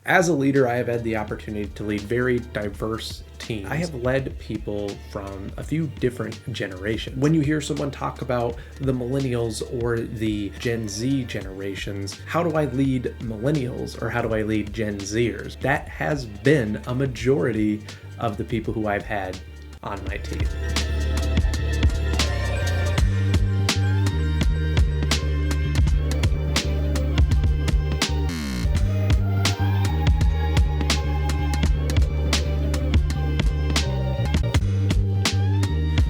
As a leader, I have had the opportunity to lead very diverse teams. I have led people from a few different generations. When you hear someone talk about the Millennials or the Gen Z generations, how do I lead Millennials or how do I lead Gen Zers? That has been a majority of the people who I've had on my team.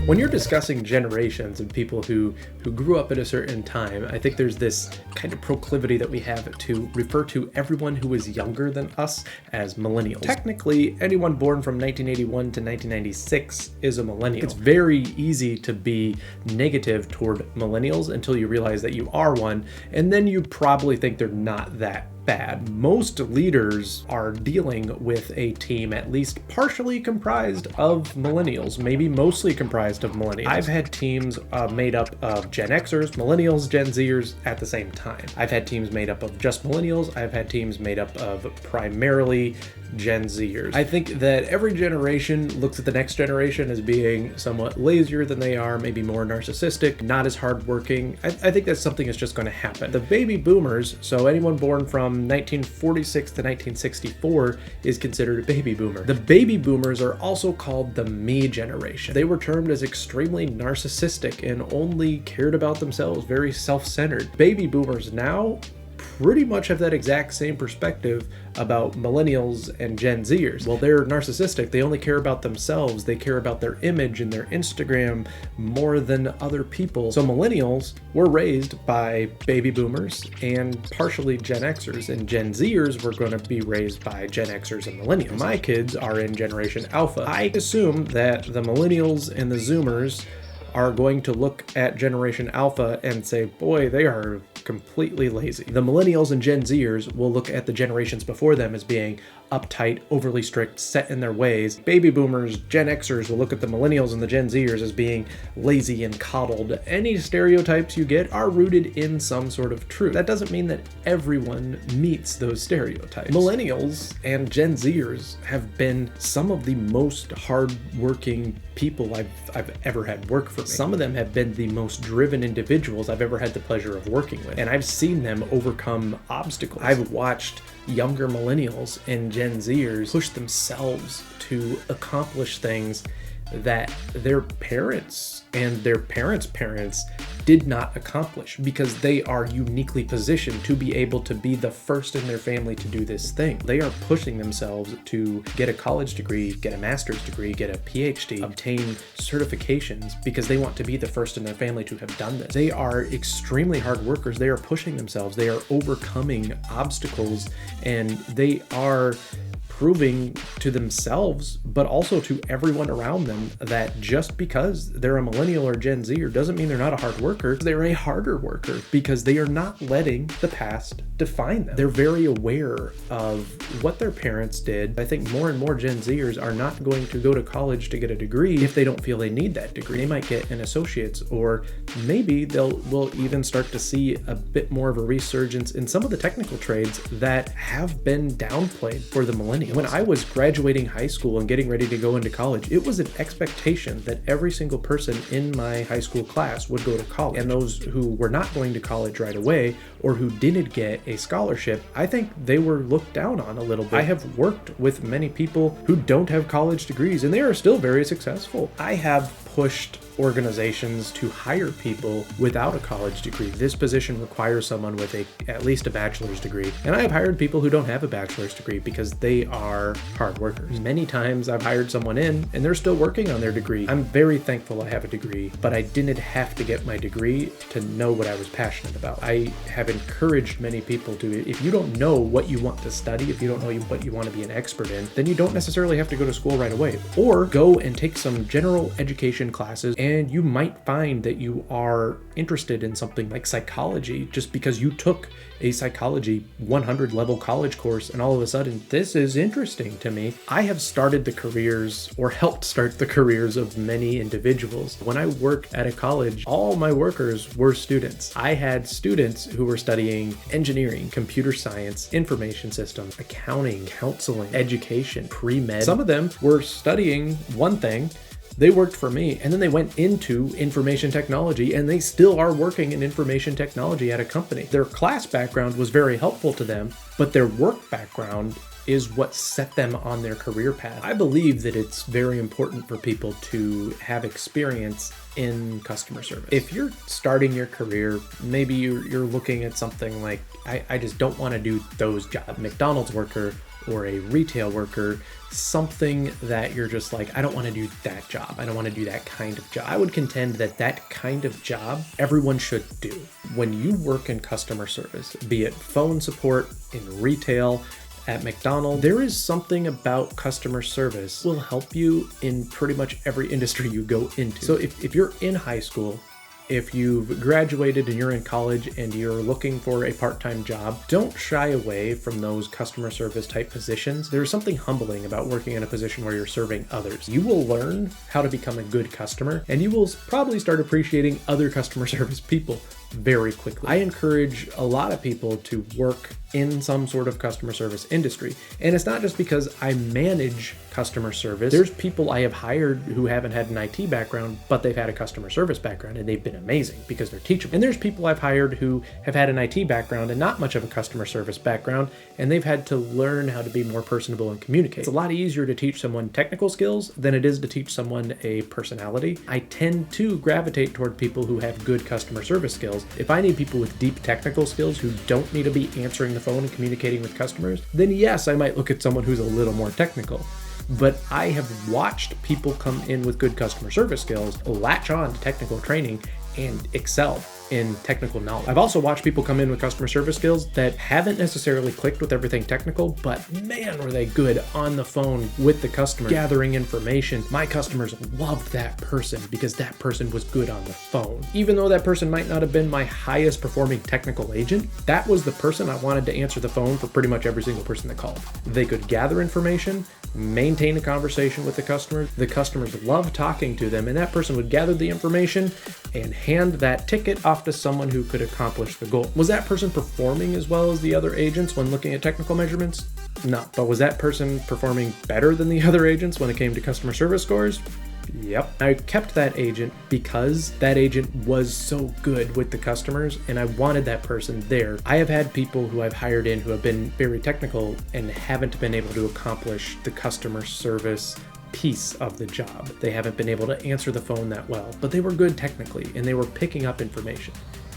When you're discussing generations and people who grew up at a certain time, I think there's this kind of proclivity that we have to refer to everyone who is younger than us as millennials. Technically, anyone born from 1981 to 1996 is a millennial. It's very easy to be negative toward millennials until you realize that you are one, and then you probably think they're not that bad. Most leaders are dealing with a team at least partially comprised of millennials, maybe mostly comprised of millennials. I've had teams made up of Gen Xers, millennials, Gen Zers at the same time. I've had teams made up of just millennials. I've had teams made up of primarily Gen Zers. I think that every generation looks at the next generation as being somewhat lazier than they are, maybe more narcissistic, not as hardworking. I think that's something that's just going to happen. The baby boomers, so anyone born from 1946 to 1964 is considered a baby boomer. The baby boomers are also called the me generation. They were termed as extremely narcissistic and only cared about themselves, very self-centered. Baby boomers now pretty much have that exact same perspective about millennials and Gen Zers. Well, they're narcissistic. They only care about themselves. They care about their image and their Instagram more than other people. So millennials were raised by baby boomers and partially Gen Xers, and Gen Zers were going to be raised by Gen Xers and millennials. My kids are in Generation Alpha. I assume that the millennials and the Zoomers are going to look at Generation Alpha and say, boy, they are completely lazy. The millennials and Gen Zers will look at the generations before them as being uptight, overly strict, set in their ways. Baby boomers, Gen Xers will look at the millennials and the Gen Zers as being lazy and coddled. Any stereotypes you get are rooted in some sort of truth. That doesn't mean that everyone meets those stereotypes. Millennials and Gen Zers have been some of the most hardworking people I've ever had work for me. Some of them have been the most driven individuals I've ever had the pleasure of working with, and I've seen them overcome obstacles. I've watched younger millennials and Gen Zers push themselves to accomplish things that their parents and their parents' parents did not accomplish, because they are uniquely positioned to be able to be the first in their family to do this thing. They are pushing themselves to get a college degree, get a master's degree, get a PhD, obtain certifications, because they want to be the first in their family to have done this. They are extremely hard workers. They are pushing themselves. They are overcoming obstacles, and they are proving to themselves, but also to everyone around them, that just because they're a millennial or Gen Zer doesn't mean they're not a hard worker. They're a harder worker because they are not letting the past define them. They're very aware of what their parents did. I think more and more Gen Zers are not going to go to college to get a degree if they don't feel they need that degree. They might get an associate's, or maybe we'll even start to see a bit more of a resurgence in some of the technical trades that have been downplayed for the millennials. When I was graduating high school and getting ready to go into college, it was an expectation that every single person in my high school class would go to college. And those who were not going to college right away, or who didn't get a scholarship, I think they were looked down on a little bit. I have worked with many people who don't have college degrees, and they are still very successful. I have pushed organizations to hire people without a college degree. This position requires someone with at least a bachelor's degree, and I have hired people who don't have a bachelor's degree because they are hard workers. Many times I've hired someone in and they're still working on their degree. I'm very thankful I have a degree, but I didn't have to get my degree to know what I was passionate about. I have encouraged many people to, if you don't know what you want to study, if you don't know what you want to be an expert in, then you don't necessarily have to go to school right away, or go and take some general education classes And you might find that you are interested in something like psychology just because you took a psychology 100 level college course and all of a sudden, this is interesting to me. I have started the careers or helped start the careers of many individuals. When I worked at a college, all my workers were students. I had students who were studying engineering, computer science, information systems, accounting, counseling, education, pre-med. Some of them were studying one thing. They worked for me, and then they went into information technology, and they still are working in information technology at a company. Their class background was very helpful to them, but their work background is what set them on their career path. I believe that it's very important for people to have experience in customer service. If you're starting your career, maybe you're looking at something like, I just don't want to do those jobs. McDonald's worker or a retail worker, something that you're just like, I don't want to do that job. I don't want to do that kind of job. I would contend that that kind of job everyone should do. When you work in customer service, be it phone support, in retail, at McDonald's, there is something about customer service will help you in pretty much every industry you go into. So if you're in high school, if you've graduated and you're in college and you're looking for a part-time job, don't shy away from those customer service type positions. There's something humbling about working in a position where you're serving others. You will learn how to become a good customer, and you will probably start appreciating other customer service people very quickly. I encourage a lot of people to work in some sort of customer service industry. And it's not just because I manage customer service. There's people I have hired who haven't had an IT background, but they've had a customer service background and they've been amazing because they're teachable. And there's people I've hired who have had an IT background and not much of a customer service background, and they've had to learn how to be more personable and communicate. It's a lot easier to teach someone technical skills than it is to teach someone a personality. I tend to gravitate toward people who have good customer service skills. If I need people with deep technical skills who don't need to be answering the phone and communicating with customers, then yes, I might look at someone who's a little more technical. But I have watched people come in with good customer service skills, latch on to technical training, and excel in technical knowledge. I've also watched people come in with customer service skills that haven't necessarily clicked with everything technical, but man, were they good on the phone with the customer, gathering information. My customers loved that person because that person was good on the phone. Even though that person might not have been my highest performing technical agent, that was the person I wanted to answer the phone for pretty much every single person that called. They could gather information, maintain a conversation with the customer. The customers loved talking to them, and that person would gather the information and hand that ticket off to someone who could accomplish the goal. Was that person performing as well as the other agents when looking at technical measurements? No. But was that person performing better than the other agents when it came to customer service scores? Yep. I kept that agent because that agent was so good with the customers and I wanted that person there. I have had people who I've hired in who have been very technical and haven't been able to accomplish the customer service piece of the job. They haven't been able to answer the phone that well, but they were good technically and they were picking up information.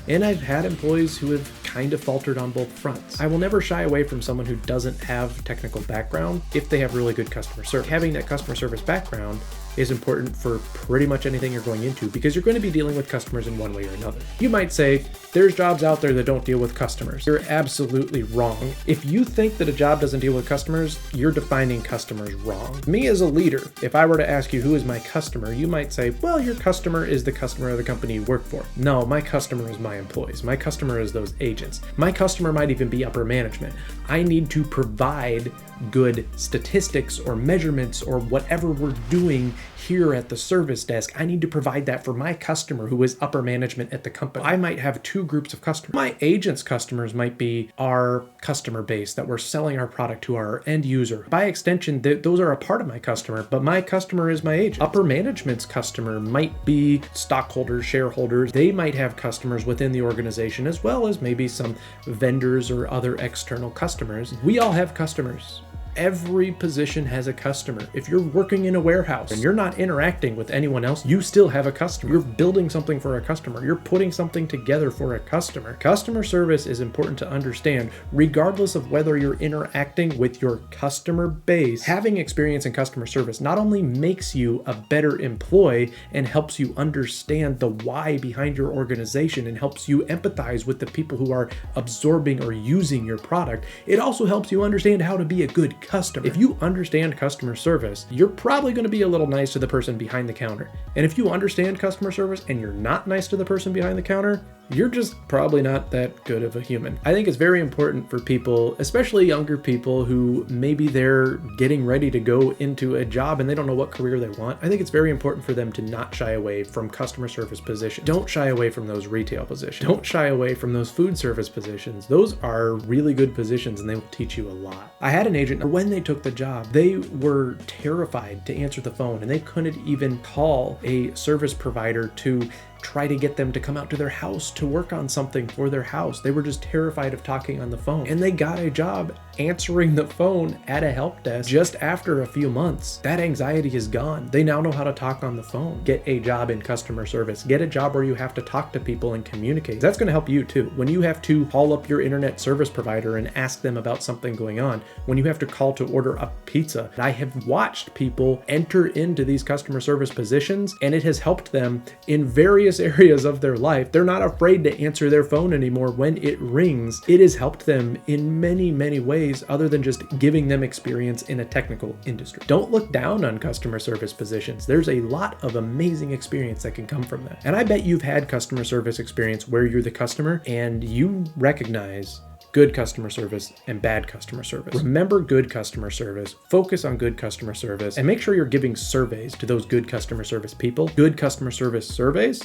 And I've had employees who have kind of faltered on both fronts. I will never shy away from someone who doesn't have technical background if they have really good customer service. Having that customer service background is important for pretty much anything you're going into because you're going to be dealing with customers in one way or another. You might say, there's jobs out there that don't deal with customers. You're absolutely wrong. If you think that a job doesn't deal with customers, you're defining customers wrong. Me as a leader, if I were to ask you who is my customer, you might say, well, your customer is the customer of the company you work for. No, my customer is my employees. My customer is those agents. My customer might even be upper management. I need to provide good statistics or measurements or whatever we're doing here at the service desk. I need to provide that for my customer who is upper management at the company. I might have two groups of customers. My agent's customers might be our customer base that we're selling our product to, our end user. By extension, those are a part of my customer, but my customer is my agent. Upper management's customer might be stockholders, shareholders. They might have customers within the organization as well as maybe some vendors or other external customers. We all have customers. Every position has a customer. If you're working in a warehouse and you're not interacting with anyone else, you still have a customer. You're building something for a customer. You're putting something together for a customer. Customer service is important to understand regardless of whether you're interacting with your customer base. Having experience in customer service not only makes you a better employee and helps you understand the why behind your organization and helps you empathize with the people who are absorbing or using your product, it also helps you understand how to be a good customer. If you understand customer service, you're probably going to be a little nice to the person behind the counter. And if you understand customer service and you're not nice to the person behind the counter, you're just probably not that good of a human. I think it's very important for people, especially younger people who maybe they're getting ready to go into a job and they don't know what career they want. I think it's very important for them to not shy away from customer service positions. Don't shy away from those retail positions. Don't shy away from those food service positions. Those are really good positions and they will teach you a lot. I had an agent, when they took the job, they were terrified to answer the phone and they couldn't even call a service provider to try to get them to come out to their house to work on something for their house. They were just terrified of talking on the phone. And they got a job answering the phone at a help desk just after a few months. That anxiety is gone. They now know how to talk on the phone. Get a job in customer service. Get a job where you have to talk to people and communicate. That's going to help you too. When you have to call up your internet service provider and ask them about something going on, when you have to call to order a pizza, I have watched people enter into these customer service positions and it has helped them in various areas of their life. They're not afraid to answer their phone anymore when it rings. It has helped them in many, many ways other than just giving them experience in a technical industry. Don't look down on customer service positions. There's a lot of amazing experience that can come from that. And I bet you've had customer service experience where you're the customer and you recognize good customer service and bad customer service. Remember good customer service, focus on good customer service, and make sure you're giving surveys to those good customer service people. Good customer service surveys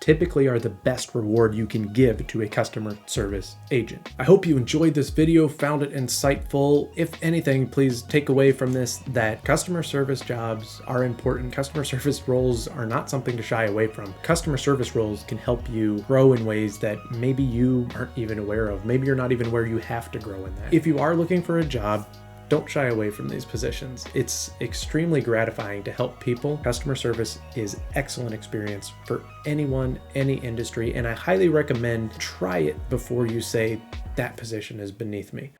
typically are the best reward you can give to a customer service agent. I hope you enjoyed this video, found it insightful. If anything, please take away from this that customer service jobs are important. Customer service roles are not something to shy away from. Customer service roles can help you grow in ways that maybe you aren't even aware of. Maybe you're not even aware you have to grow in that. If you are looking for a job, don't shy away from these positions. It's extremely gratifying to help people. Customer service is excellent experience for anyone, any industry, and I highly recommend try it before you say that position is beneath me.